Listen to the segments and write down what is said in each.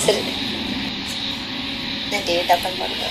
சரி date open பண்ணுங்க.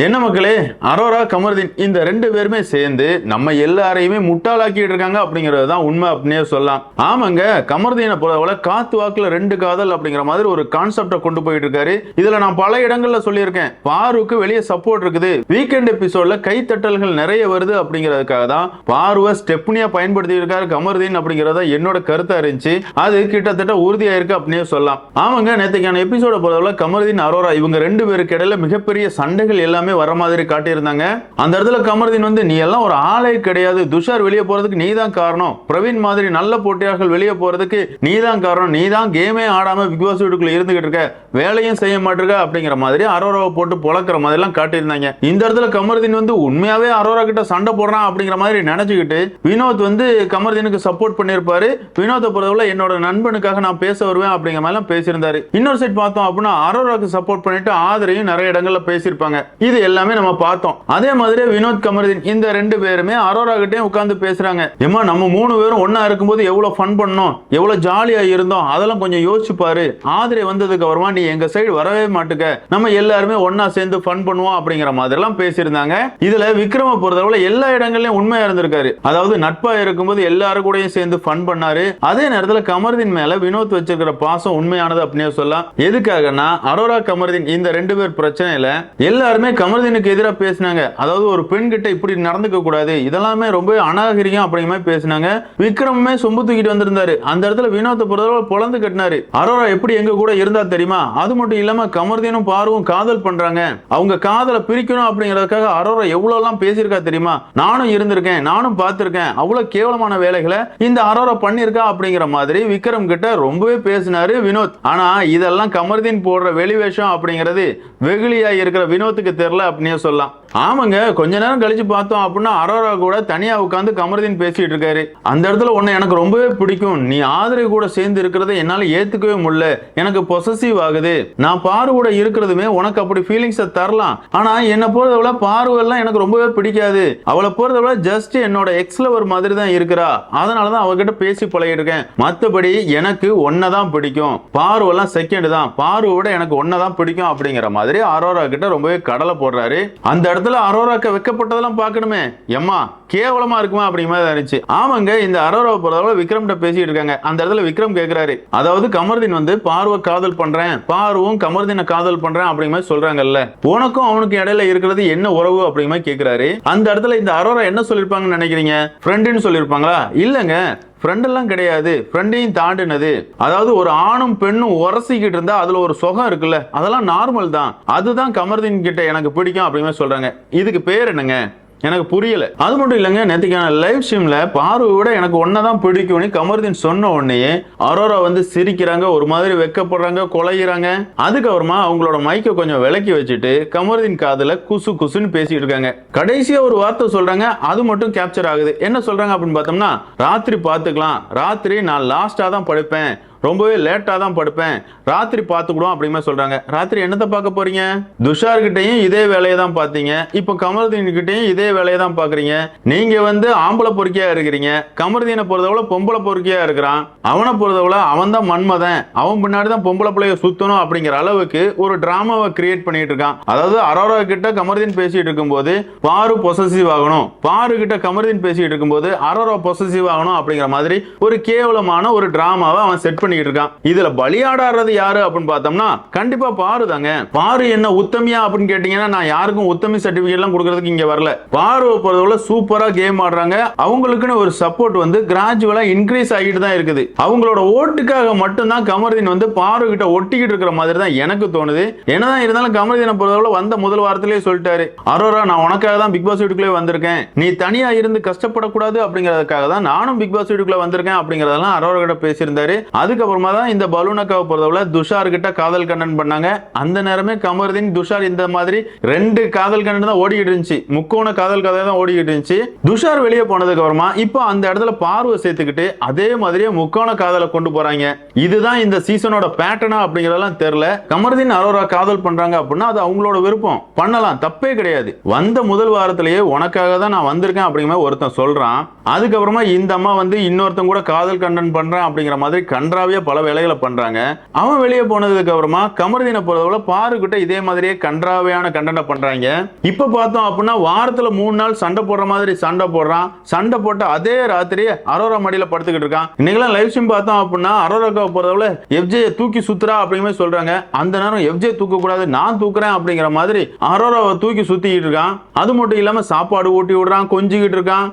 என்ன மக்களே, அரோரா கமருதீன் இந்த ரெண்டு பேருமே சேர்ந்து நம்ம எல்லாரையுமே முட்டாளாக்கிட்டு இருக்காங்க அப்படிங்கிறது தான் உண்மை அப்படின்னே சொல்லலாம். ஆமாங்க, கமருதீனை போல காத்து வாக்குல ரெண்டு காதல் அப்படிங்கிற மாதிரி ஒரு கான்செப்டை கொண்டு போயிட்டு இருக்காரு. இதுல நான் பல இடங்கள்ல சொல்லியிருக்கேன், பாருக்கு வெளியே சப்போர்ட் இருக்குது, வீக்கெண்ட் எபிசோட்ல கைத்தட்டல்கள் நிறைய வருது அப்படிங்கிறதுக்காக தான் பார்வை ஸ்டெப்னியா பயன்படுத்தி இருக்காரு கமருதீன் அப்படிங்கறத என்னோட கருத்தா இருந்துச்சு. அது கிட்டத்தட்ட உறுதியா இருக்கு அப்படின்னே சொல்லலாம். ஆமாங்க, நேற்றுக்கான எபிசோட போல கமருதீன் அரோரா இவங்க ரெண்டு பேருக்கு இடையில மிகப்பெரிய சண்டைகள் எல்லாமே வர மாதிரி காட்டியிருந்தாங்க. அந்த இடத்துல கமருதீன் வந்து நீ எல்லாம் ஒரு ஆளே கிடையாது, துஷார் வெளியே போறதுக்கு நீ தான் காரணம், பிரவீன் மாதிரி நல்ல போட்டியாளர்கள் வெளியே போறதுக்கு நீ தான் காரணம், நீ தான் கேமே ஆடாம பிக் பாஸ் வீட்டுக்குள்ள இருந்துகிட்டு இருக்க, வேலையும் செய்ய மாட்டிருக்க அப்படிங்கிற மாதிரி அரோராவை போட்டு பொழக்கிற மாதிரி எல்லாம் காட்டியிருந்தாங்க. இந்த இடத்துல கமருதீன் வந்து உண்மையாவே அரோரா கிட்ட சண்டை போடுறான் அப்படிங்கிற மாதிரி நினைச்சுக்கிட்டு வினோத் வந்து கமருதீனுக்கு சப்போர்ட் பண்ணிருப்பாரு. வினோத்தை பொறுத்தவரை என்னோட நண்பனுக்காக நான் பேச வருவேன் அப்படிங்கிற மாதிரி எல்லாம் பேசியிருந்தாரு. இன்னொரு சைட் பார்த்தோம் அப்படின்னா அரோராக்கு சப்போர்ட் பண்ணிட்டு ஆதரையும் நிறைய இடங்கள்ல பேசியிருப்பாங்க. இது எல்லாமே நம்ம பார்த்தோம். அதே மாதிரி வினோத் கமருதீன் இந்த ரெண்டு பேருமே அரோரா கிட்டே உட்கார்ந்து பேசுறாங்க. ஏமா நம்ம மூணு பேரும் ஒன்னா இருக்கும்போது எவ்வளவு ஃபன் பண்ணோம், எவ்வளவு ஜாலியா இருந்தோம், அதெல்லாம் கொஞ்சம் யோசிச்சு பாரு. ஆதிரை வந்ததுக்கு அப்புறமா நீ எங்க சைடு வரவே மாட்டுக்க, நம்ம எல்லாருமே ஒன்னா சேர்ந்து ஃபன் பண்ணுவோம் அப்படிங்கிற மாதிரி எல்லாம் பேசியிருந்தாங்க. இதுல விக்ரம பொறுத்தவரை எல்லா இடங்கள்லயும் உண்மையா இருந்திருக்காரு. அதாவது நட்பா இருக்கும்போது எல்லாரும் கூடயும் சேர்ந்து ஃபன் பண்ணாரு. அதே நேரத்தில் கமருதீன் மேல வினோத் வச்சிருக்கிற பாசம் உண்மையானது அப்படின்னு சொல்லலாம். எதுக்காகனா அரோரா கமருதீன் இந்த ரெண்டு பேர் பிரச்சனையில எல்லாருமே கமருதீனுக்கு எதிராக பேசினாங்க. அதாவது ஒரு பெண் கிட்ட இப்படி நடந்துக்க கூடாது, இதெல்லாமே ரொம்ப அநாகரிகம் அப்படிங்கிற மாதிரி பேசினாங்க. விக்ரமே சொம்பு தூக்கிட்டு வந்திருந்தாரு. அந்த இடத்துல வினோத்தை பொறுத்தவரை பொழந்து கட்டினாரு. அரோரா எப்படி எங்க கூட இருந்தா தெரியுமா? அது மட்டும் இல்லாம கமருதீனும் பார்வும் காதல் பண்றாங்க, அவங்க காதலை பிரிக்கணும் அப்படிங்கிறதுக்காக அரோரா எவ்வளவு எல்லாம் பேசியிருக்கா தெரியுமா? நானும் இருந்திருக்கேன், நானும் பார்த்திருக்கேன், அவ்வளவு கேவலமான வேலைகளை இந்த அரோரா பண்ணிருக்கா அப்படிங்கிற மாதிரி விக்ரம் கிட்ட ரொம்பவே பேசினாரு வினோத். ஆனா இதெல்லாம் கமருதீன் போடுற வெளிவேஷம் அப்படிங்கிறது வெகுளியா இருக்கிற வினோத்துக்கு தெரியல அப்படின்னு சொல்லலாம். ஆமாங்க, கொஞ்ச நேரம் கழிச்சு பார்த்தோம் அப்படின்னா அரோரா கூட தனியா உட்கார்ந்து கமருதீன் பேசிட்டு இருக்காரு. அந்த இடத்துல உன்னை எனக்கு ரொம்பவே பிடிக்கும், நீ ஆதரை கூட சேர்ந்து இருக்கிறத என்னால ஏத்துக்கவே முடியல, எனக்கு பொசசிவ் ஆகுது, நான் பாரு கூட இருக்கிறதுமே உனக்கு அப்படி ஃபீலிங்ஸை தரலாம், ஆனா என்ன போறதவள பார்வெல்லாம் எனக்கு ரொம்பவே பிடிக்காது, அவளை போறதவள ஜஸ்ட் என்னோட எக்ஸ் லவர் மாதிரி தான் இருக்கிறா, அதனாலதான் அவகிட்ட பேசி பழகிட்டு இருக்கேன், மத்தபடி எனக்கு ஒன்னதான் பிடிக்கும், பார்வெல்லாம் செகண்ட் தான், பார்வோட எனக்கு ஒன்னதான் பிடிக்கும் அப்படிங்கிற மாதிரி அரோரா கிட்ட ரொம்பவே கடலை போடுறாரு. அந்த இடத்துல அரோராக்கு வெக்கப்பட்டதெல்லாம் பார்க்கணுமே, எம்மா கேவலமா இருக்குமா அப்படிங்கிற மாதிரி இருந்துச்சு. ஆமாங்க, இந்த அரோராவை பொறுத்தவரை விக்ரம் கிட்ட பேசிட்டு இருக்காங்க. அந்த இடத்துல விக்ரம் கேட்கிறாரு, அதாவது கமருதீன் வந்து பார்வை காதல் பண்றேன், பார்வும் கமருதீனை காதல் பண்றேன் அப்படிங்கிற மாதிரி சொல்றாங்கல்ல, உனக்கும் அவனுக்கு இடையில இருக்கிறது என்ன உறவு அப்படிங்கிற மாதிரி கேட்கிறாரு. அந்த இடத்துல இந்த அரோரா என்ன சொல்லிருப்பாங்கன்னு நினைக்கிறீங்க? ஃப்ரெண்டுன்னு சொல்லிருப்பாங்களா? இல்லங்க, ஃப்ரெண்ட் எல்லாம் கிடையாது, ஃப்ரெண்டையும் தாண்டினது. அதாவது ஒரு ஆணும் பெண்ணும் உரசிக்கிட்டு இருந்தா அதுல ஒரு சுகம் இருக்குல்ல, அதெல்லாம் நார்மல் தான், அதுதான் கமருதீன் கிட்ட எனக்கு பிடிக்கும் அப்படிங்கிற சொல்றாங்க. இதுக்கு பேர் என்னங்க? எனக்கு புரியல. அது மட்டும் இல்லைங்க, நேற்றுக்கான லைவ் ஸ்ட்ரீம்ல பார்வை விட எனக்கு ஒன்னதான் பிடிக்கும்னு கமருதீன் சொன்ன உடனே அரோரா வந்து சிரிக்கிறாங்க, ஒரு மாதிரி வெக்கப்படுறாங்க, கொலைகிறாங்க. அதுக்கப்புறமா அவங்களோட மைக்கை கொஞ்சம் விலக்கி வச்சுட்டு கமருதீன் காதுல குசு குசுன்னு பேசிட்டு இருக்காங்க. கடைசியா ஒரு வார்த்தை சொல்றாங்க, அது மட்டும் கேப்சர் ஆகுது. என்ன சொல்றாங்க அப்படின்னு பார்த்தோம்னா, ராத்திரி பார்த்துக்கலாம், ராத்திரி நான் லாஸ்டா தான் படுப்பேன், ரொம்பவே லேட்டா தான் படுப்பேன், ராத்திரி பார்த்துக்கிடுவோம் அப்படிங்கிற சொல்றாங்க. ராத்திரி என்னத்தை பார்க்க போறீங்க? துஷார் கிட்டையும் இதே வேலையை தான் பார்த்தீங்க, இப்போ கமருதீன் கிட்டையும் இதே வேலையை தான் பாக்குறீங்க. நீங்க வந்து ஆம்பளை பொறுக்கியா இருக்கிறீங்க, கமருதீனை பொறுத்தவரை பொம்பளை பொறுக்கியா இருக்கிறான், அவனை பொறுத்தவரை அவன் தான் மன்மதன், அவன் பின்னாடி தான் பொம்பளை பிள்ளைய சுத்தணும் அப்படிங்கிற அளவுக்கு ஒரு டிராமாவை கிரியேட் பண்ணிட்டு இருக்கான். அதாவது அரோரா கிட்ட கமருதீன் பேசிட்டு இருக்கும்போது பாரு பொசசிவ் ஆகணும், பாரு கிட்ட கமருதீன் பேசிட்டு இருக்கும்போது அரோரா பொசசிவ் ஆகணும் அப்படிங்கிற மாதிரி ஒரு கேவலமான ஒரு டிராமாவை அவன் செட் பண்ணிட்டு இருக்கான். இதுல பலியாடாடுறது யாரு அப்படின்னு பார்த்தோம்னா கண்டிப்பா பாரு தாங்க. பாரு என்ன உத்தமியா அப்படின்னு கேட்டீங்கன்னா, நான் யாருக்கும் உத்தமி சர்டிபிகேட் எல்லாம் கொடுக்கறதுக்கு இங்க வரல. பாருவை பொறுத்தவரை சூப்பரா கேம் ஆடுறாங்க, அவங்களுக்குன்னு ஒரு சப்போர்ட் வந்து கிராஜுவலா இன்க்ரீஸ் ஆகிட்டு தான் இருக்குது. அவங்களோட ஓட்டுக்காக மட்டும்தான் கமருதீன் வந்து பாரு கிட்ட ஒட்டிக்கிட்டு இருக்கிற மாதிரி தான் எனக்கு தோணுது. என்னதான் இருந்தாலும் கமருதீனை பொறுத்தவரை வந்த முதல் வாரத்திலேயே சொல்லிட்டாரு, அரோரா நான் உனக்காக தான் பிக் பாஸ் வீட்டுக்குள்ளே வந்திருக்கேன், நீ தனியா இருந்து கஷ்டப்படக்கூடாது அப்படிங்கிறதுக்காக தான் நானும் பிக் பாஸ் வீட்டுக்குள்ள வந்திருக்கேன் அப்படிங்கறதெல்லாம் அரோரா கிட்ட பேசியிருந்தாரு. அதுக்கப்புறமா தான் இந்த பலூனக்காவை பொறுத்தவரை துஷார் கிட்ட காதல் கண்டன் பண்ணாங்க. அந்த நேரமே கமருதீன் துஷார் இந்த மாதிரி ரெண்டு காதல் கண்டன் தான் ஓடிக்கிட்டு இருந்துச்சு, முக்கோண காதல் கதை தான் ஓடிக்கிட்டு இருந்துச்சு. துஷார் வெளியே போனதுக்கு அப்புறமா இப்போ அந்த இடத்துல பார்வை சேர்த்துக்கிட்டு அதே மாதிரியே முக்கோண காதலை கொண்டு போறாங்க. இதுதான் இந்த சீசனோட பேட்டர்னா அப்படிங்கறதெல்லாம் தெரியல. கமருதீன் அரோரா காதல் பண்றாங்க அப்படின்னா அது அவங்களோட விருப்பம், பண்ணலாம், தப்பே கிடையாது. வந்த முதல் வாரத்திலேயே உனக்காக தான் நான் வந்திருக்கேன் அப்படிங்கிற ஒருத்தன் சொல்றான். அதுக்கப்புறமா இந்த அம்மா வந்து இன்னொருத்தன் கூட காதல் கண்டன் பண்றான் அப்படிங்கிற மாதிரி கன்றாவிய பல வேலைகளை பண்றாங்க. அவன் வெளியே போனதுக்கு அப்புறமா கமர்தீனை பொறுத்தவரை பாருகிட்ட இதே மாதிரியே கன்றாவியான கண்டனை பண்றாங்க. இப்ப பார்த்தோம் அப்படின்னா வாரத்துல 3 நாள் சண்டை போடுற மாதிரி சண்டை போடுறான். சண்டை போட்ட அதே ராத்திரி அரோரா மடியில படுத்துக்கிட்டு இருக்கான். இன்னைக்கெல்லாம் லைவ் ஸ்ட்ரீம் பார்த்தோம் அப்படின்னா அரோராவை பொறுத்தவரை எஃப்ஜே தூக்கி சுத்துறா அப்படிங்கிற சொல்றாங்க. அந்த நேரம் எஃப்ஜே தூக்க கூடாது, நான் தூக்குறேன் அப்படிங்கிற மாதிரி அரோராவை தூக்கி சுத்திக்கிட்டு இருக்கான். அது மட்டும் இல்லாம சாப்பாடு ஊட்டி விடுறான், கொஞ்சிக்கிட்டு இருக்கான்.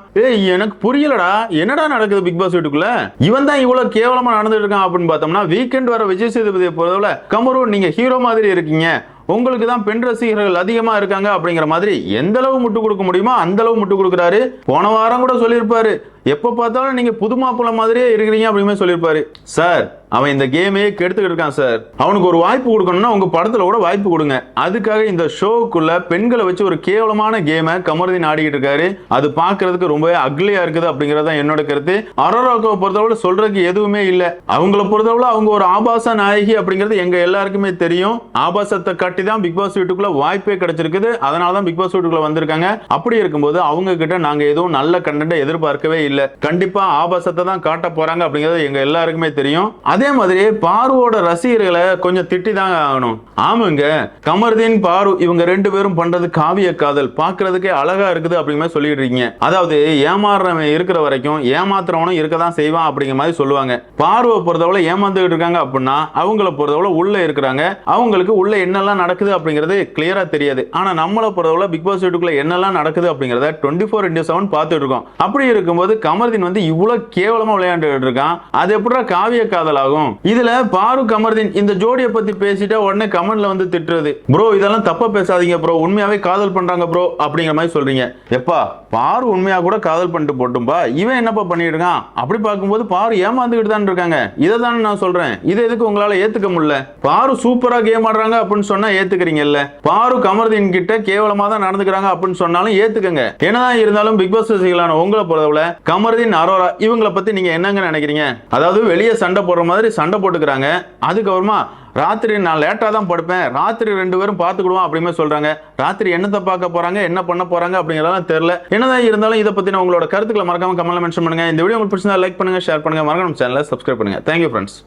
எனக்கு புரியலடா, என்னடா நடக்குது பிக் பாஸ் வீட்டுக்குள்ள? இவன் தான் இவ்வளவு கேவலமா நடந்துட்டு இருக்கான் அப்படின்னு பார்த்தோம்னா, வீக்கெண்ட் வர விஜய் சேதுபதியை பொறுத்தவரை கமரு நீங்க ஹீரோ மாதிரி இருக்கீங்க, உங்களுக்கு தான் பெண் ரசிகர்கள் அதிகமா இருக்காங்க அப்படிங்கிற மாதிரி எந்த அளவு முட்டு கொடுக்க முடியுமோ அந்த அளவு முட்டு கொடுக்குறாரு. போன வாரம் கூட சொல்லியிருப்பாரு, எப்ப பார்த்தாலும் நீங்க புது மாப்பிள்ள மாதிரியே இருக்கிறீங்க அப்படின்னு சொல்லியிருப்பாரு. சார் அவன் இந்த கேமையே கெடுத்துக்கிட்டு இருக்கான் சார். அவனுக்கு ஒரு வாய்ப்பு கொடுக்கணும்னா உங்க படத்துல கூட வாய்ப்பு கொடுங்க. அதுக்காக இந்த ஷோக்குள்ள பெண்களை வச்சு ஒரு கேவலமான கேமை கமர்தீன் ஆடிக்கிட்டு இருக்காரு. அது பாக்குறதுக்கு ரொம்பவே அக்லியா இருக்குது அப்படிங்கறத என்னோட கருத்து. அரோராவை பொறுத்தவரை சொல்றதுக்கு எதுவுமே இல்லை. அவங்கள பொறுத்தவரை அவங்க ஒரு ஆபாச நாயகி அப்படிங்கிறது எங்க எல்லாருக்குமே தெரியும். ஆபாசத்தை காட்டி தான் பிக் பாஸ் வீட்டுக்குள்ள வாய்ப்பே கிடைச்சிருக்குது. அதனாலதான் பிக் பாஸ் வீட்டுக்குள்ள வந்திருக்காங்க. அப்படி இருக்கும்போது அவங்க கிட்ட நாங்க எதுவும் நல்ல கண்டென்ட் எதிர்பார்க்கவே இல்லை. கண்டிப்பா ஆபாசத்தை தான் காட்ட போறாங்க அப்படிங்கிறது எங்க எல்லாருக்குமே தெரியும். அதே மாதிரி பாருவோட ரசிகர்களை கொஞ்சம் திட்டி தான் ஆகணும். ஆமாங்க, கமர்தீன் பாரு இவங்க 2 பேரும் பண்றது காவிய காதல், பாக்குறதுக்கே அழகா இருக்குது அப்படிங்கிற சொல்லிட்டு இருக்கீங்க. அதாவது ஏமாறுறவன் இருக்கிற வரைக்கும் ஏமாத்துறவனும் இருக்கதான் செய்வான் அப்படிங்கிற மாதிரி சொல்லுவாங்க. பார்வை பொறுத்தவரை ஏமாந்துகிட்டு இருக்காங்க அப்படின்னா அவங்கள பொறுத்தவரை உள்ள இருக்கிறாங்க, அவங்களுக்கு உள்ள என்னெல்லாம் நடக்குது அப்படிங்கிறது கிளியரா தெரியாது. ஆனா நம்மளை பொறுத்தவரை பிக் பாஸ் வீட்டுக்குள்ள என்னெல்லாம் நடக்குது அப்படிங்கறத 24/7 பார்த்துட்டு இருக்கோம். அப்படி இருக்கும்போது கமர்தீன் வந்து இவ்வளவு கேவலமா விளையாண்டுட்டு இருக்கான். அது எப்படா காவிய காதல் ஆகும்? இதுல பாரு கமர்தீன் இந்த ஜோடியை பத்தி பேசிட்டா உடனே கமெண்ட்ல வந்து திட்டுறது, ப்ரோ இதெல்லாம் தப்பா பேசாதீங்க ப்ரோ, உண்மையாவே காதல் பண்றாங்க ப்ரோ அப்படிங்கிற மாதிரி சொல்றீங்க. எப்பா பாரு உண்மையா கூட காதல் பண்ணிட்டு போட்டும்பா, இவன் என்னப்பா பண்ணிட்டு இருக்கான்? அப்படி பார்க்கும்போது பாரு ஏமாந்துகிட்டு தான் இருக்காங்க. இதை தானே நான் சொல்றேன். இதை எதுக்கு உங்களால ஏத்துக்க முடியல? பாரு சூப்பரா கேம் ஆடுறாங்க அப்படின்னு சொன்னா ஏத்துக்கிறீங்கல்ல, பாரு கமர்தீன் கிட்ட கேவலமா தான் நடந்துக்கிறாங்க அப்படின்னு சொன்னாலும் ஏத்துக்கங்க. என்னதான் இருந்தாலும் பிக் பாஸ் ரசிகர்களான உங்களை பொறுத்தவரை கமர்தீன் அரோரா இவங்களை பத்தி நீங்க என்னங்க நினைக்கிறீங்க? அதாவது வெளியே சண்டை போடுற மாதிரி சண்டை போட்டுக்கிறாங்க. அதுக்கப்புறமா ராத்திரி நான் லேட்டா தான் படுப்பேன், ராத்திரி 2 பேரும் பார்த்துக்கிடுவோம் அப்படின்னு சொல்றாங்க. ராத்திரி என்னத்தை பார்க்க போறாங்க, என்ன பண்ண போறாங்க அப்படிங்கறதெல்லாம் தெரியல. என்னதான் இருந்தாலும் இதை பத்தின உங்களோட கருத்துக்களை மறக்காம கமெண்ட்ல மென்ஷன் பண்ணுங்க. இந்த வீடியோ உங்களுக்கு பிடிச்சிருந்தா லைக் பண்ணுங்க, ஷேர் பண்ணுங்க, மறக்காம சேனலை சப்ஸ்கிரைப் பண்ணுங்க. Thank you friends.